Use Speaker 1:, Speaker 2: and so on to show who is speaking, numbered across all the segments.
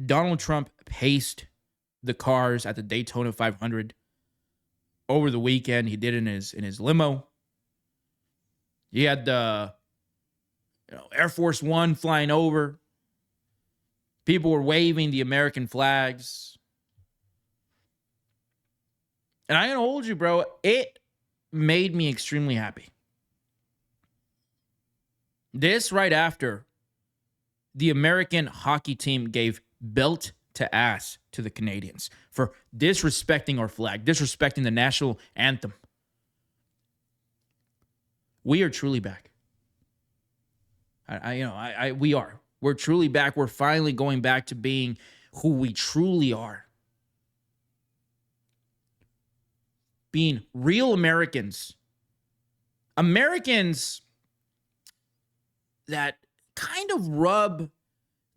Speaker 1: Donald Trump paced the cars at the Daytona 500 over the weekend. He did it in his limo. He had the Air Force One flying over. People were waving the American flags. And I ain't gonna hold you, bro. It made me extremely happy. This right after the American hockey team gave belt to ass to the Canadians for disrespecting our flag, disrespecting the national anthem. We are truly back. We are. We're truly back. We're finally going back to being who we truly are. Being real Americans. Americans that kind of rub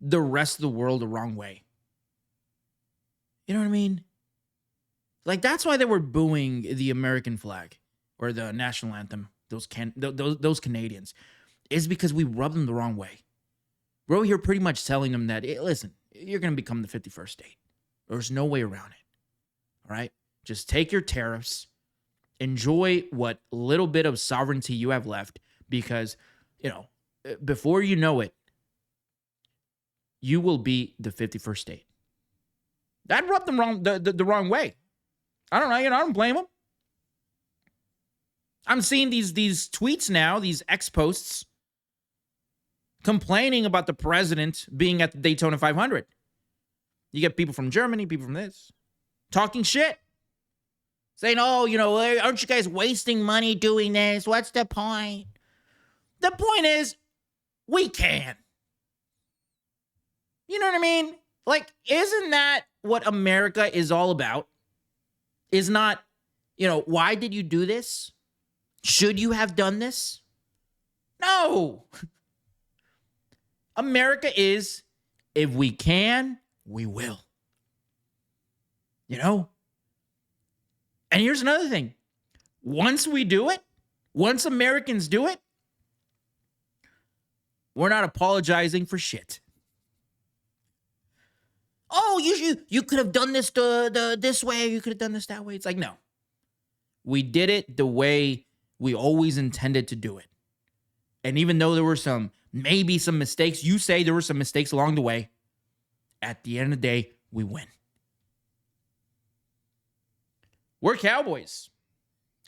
Speaker 1: the rest of the world the wrong way. You know what I mean? Like, that's why they were booing the American flag or the national anthem, those Canadians, is because we rub them the wrong way. Bro, you're pretty much telling them that, hey, listen, you're going to become the 51st state. There's no way around it. All right? Just take your tariffs, enjoy what little bit of sovereignty you have left, because, before you know it, you will be the 51st state. That rubbed them the wrong way. I don't know. I don't blame them. I'm seeing these tweets now, these X posts, complaining about the president being at the Daytona 500. You get people from Germany, people from this, talking shit. Saying, aren't you guys wasting money doing this? What's the point? The point is, we can. You know what I mean? Like, isn't that what America is all about? Is not, why did you do this? Should you have done this? No. America is, if we can, we will. And here's another thing. Once we do it, once Americans do it, we're not apologizing for shit. Oh, you could have done this this way, you could have done this that way. It's like, no. We did it the way we always intended to do it. And even though there were maybe some mistakes, you say there were some mistakes along the way, at the end of the day, we win. We're cowboys,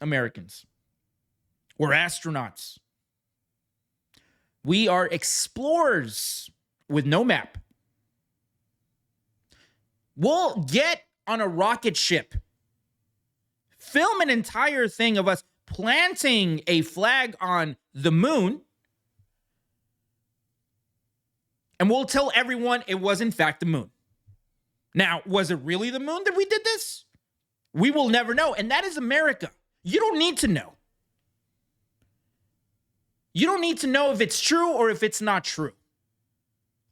Speaker 1: Americans. We're astronauts. We are explorers with no map. We'll get on a rocket ship, film an entire thing of us planting a flag on the moon, and we'll tell everyone it was in fact the moon. Now, was it really the moon that we did this? We will never know, and that is America. You don't need to know. You don't need to know if it's true or if it's not true.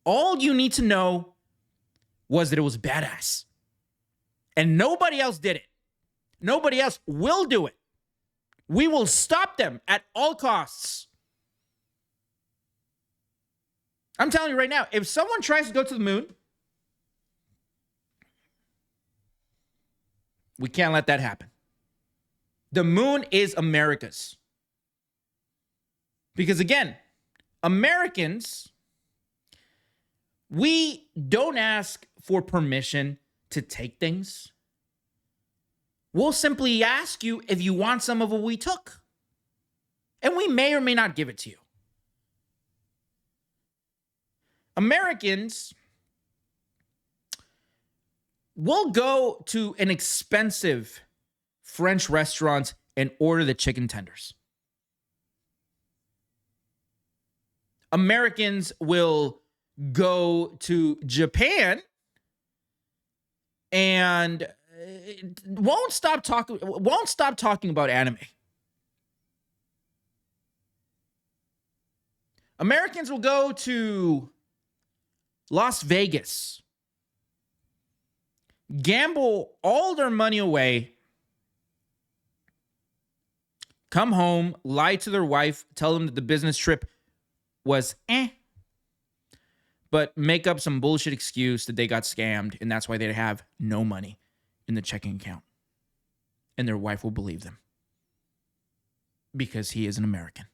Speaker 1: All you need to know was that it was badass. And nobody else did it. Nobody else will do it. We will stop them at all costs. I'm telling you right now, if someone tries to go to the moon, we can't let that happen. The moon is America's. Because again, Americans, we don't ask for permission to take things. We'll simply ask you if you want some of what we took. And we may or may not give it to you. Americans will go to an expensive French restaurant and order the chicken tenders. Americans will go to Japan and won't stop talking about anime. Americans will go to Las Vegas, gamble all their money away, come home, lie to their wife, tell them that the business trip was but make up some bullshit excuse that they got scammed and that's why they have no money in the checking account. And their wife will believe them because he is an American.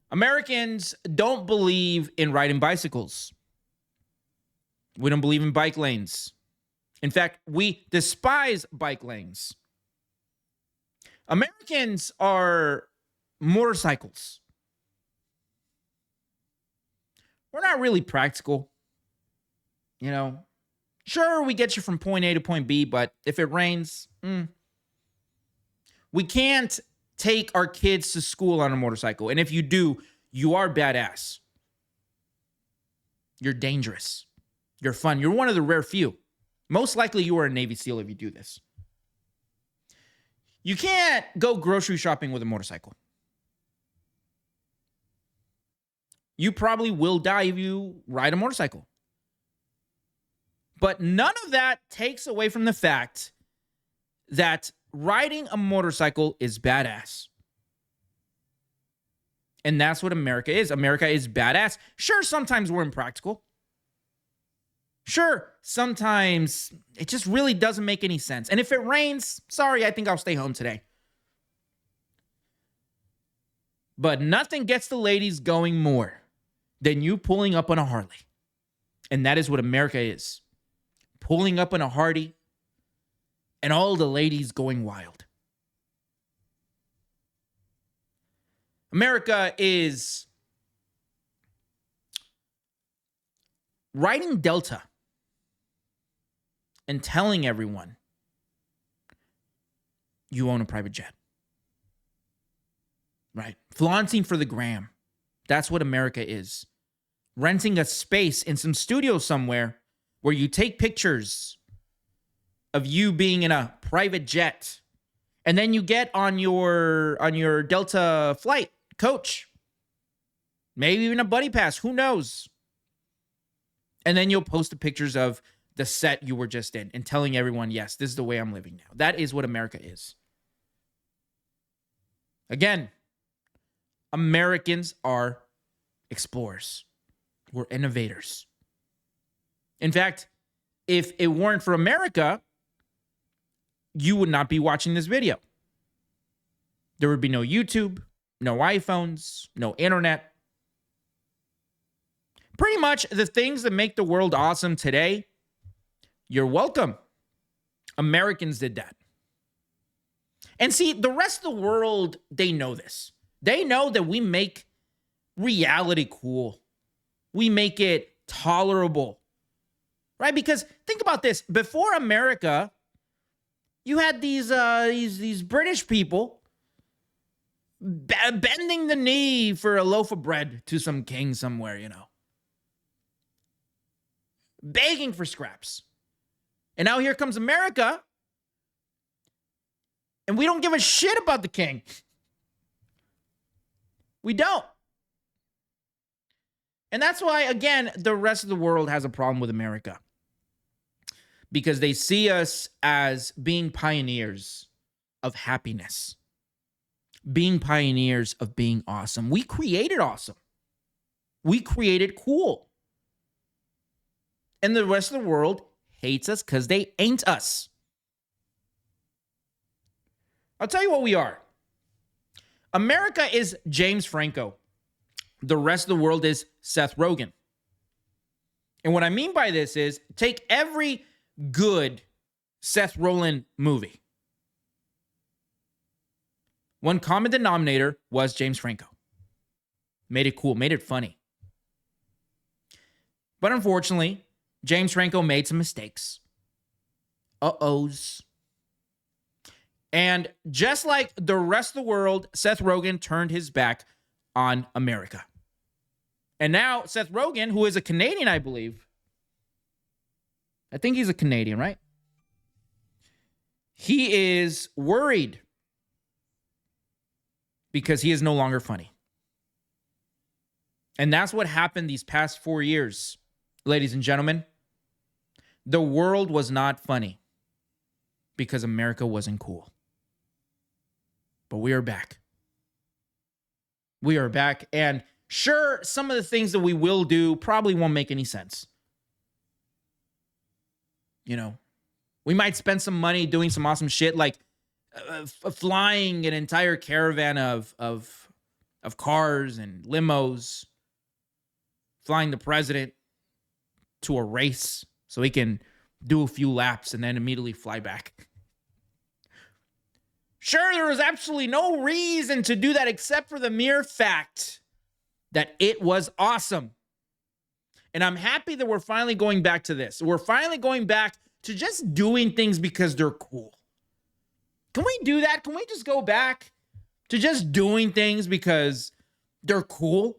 Speaker 1: Americans don't believe in riding bicycles. We don't believe in bike lanes. In fact, we despise bike lanes. Americans are motorcycles. We're not really practical. You know, sure, we get you from point A to point B, but if it rains, we can't take our kids to school on a motorcycle. And if you do, you are badass. You're dangerous. You're fun. You're one of the rare few. Most likely you are a Navy SEAL if you do this. You can't go grocery shopping with a motorcycle. You probably will die if you ride a motorcycle. But none of that takes away from the fact that riding a motorcycle is badass. And that's what America is. America is badass. Sure, sometimes we're impractical. Sure, sometimes it just really doesn't make any sense. And if it rains, sorry, I think I'll stay home today. But nothing gets the ladies going more than you pulling up on a Harley. And that is what America is. Pulling up on a Hardy and all the ladies going wild. America is riding Delta and telling everyone you own a private jet. Right? Flaunting for the gram. That's what America is. Renting a space in some studio somewhere where you take pictures of you being in a private jet. And then you get on your Delta flight coach. Maybe even a buddy pass. Who knows? And then you'll post the pictures of the set you were just in and telling everyone, yes, this is the way I'm living now. That is what America is. Again, Americans are explorers. We're innovators. In fact, if it weren't for America, you would not be watching this video. There would be no YouTube, no iPhones, no internet. Pretty much the things that make the world awesome today, you're welcome. Americans did that. And see, the rest of the world, they know this. They know that we make reality cool. We make it tolerable. Right? Because think about this. Before America, you had these British people bending the knee for a loaf of bread to some king somewhere, you know. Begging for scraps. And now here comes America. And we don't give a shit about the king. We don't. And that's why, again, the rest of the world has a problem with America. Because they see us as being pioneers of happiness. Being pioneers of being awesome. We created awesome. We created cool. And the rest of the world hates us because they ain't us. I'll tell you what we are. America is James Franco. The rest of the world is Seth Rogen. And what I mean by this is take every good Seth Rogen movie. One common denominator was James Franco. Made it cool, made it funny. But unfortunately, James Franco made some mistakes. Uh-ohs. And just like the rest of the world, Seth Rogen turned his back on America. And now Seth Rogen, who is a Canadian, I believe. I think he's a Canadian, right? He is worried because he is no longer funny. And that's what happened these past 4 years. Ladies and gentlemen, the world was not funny because America wasn't cool. But we are back. We are back. And Sure, some of the things that we will do probably won't make any sense. You know, we might spend some money doing some awesome shit like flying an entire caravan of cars and limos, flying the president to a race so he can do a few laps and then immediately fly back. Sure, there was absolutely no reason to do that except for the mere fact that it was awesome. And I'm happy that we're finally going back to this. We're finally going back to just doing things because they're cool. Can we do that? Can we just go back to just doing things because they're cool?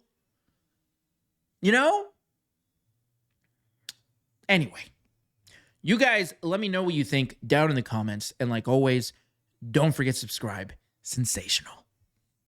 Speaker 1: You know? Anyway, you guys, let me know what you think down in the comments. And like always, don't forget to subscribe. Sensational.